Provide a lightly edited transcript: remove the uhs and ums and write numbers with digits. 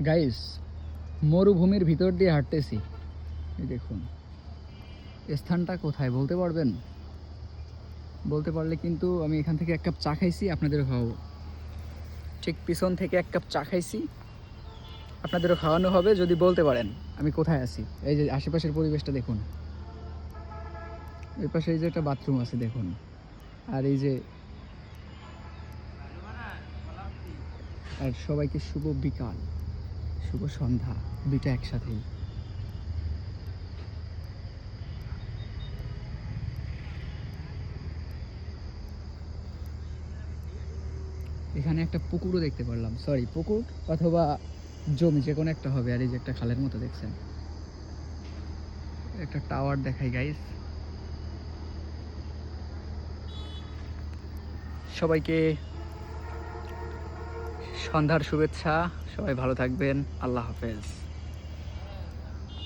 Guys, মরুভূমির ভিতর দিয়ে হাঁটতেছি। এই দেখুন, স্থানটা কোথায় বলতে পারবেন? বলতে পারলে কিন্তু আমি এখান থেকে 1 কাপ চা খাইছি, আপনাদেরও খাওয়াবো। ঠিক পিছন থেকে 1 কাপ চা খাইছি, আপনাদেরও খাওয়ানো হবে যদি বলতে পারেন আমি কোথায় আছি। এই যে আশেপাশের পরিবেশটা দেখুন, এই পাশে এই যে একটা বাথরুম আছে দেখুন, আর এই যে, আর সবাইকে শুভ বিকাল, শুভ সন্ধ্যা, দুইটা একসাথেই। এখানে একটা পুকুরও দেখতে পারলাম, সরি পুকুর অথবা জমি, যে কোনো একটা হবে। আর এই যে একটা খালের মতো দেখছেন, একটা টাওয়ার দেখাই গাইস। সবাইকে সন্ধ্যার শুভেচ্ছা, সবাই ভালো থাকবেন, আল্লাহ হাফেজ।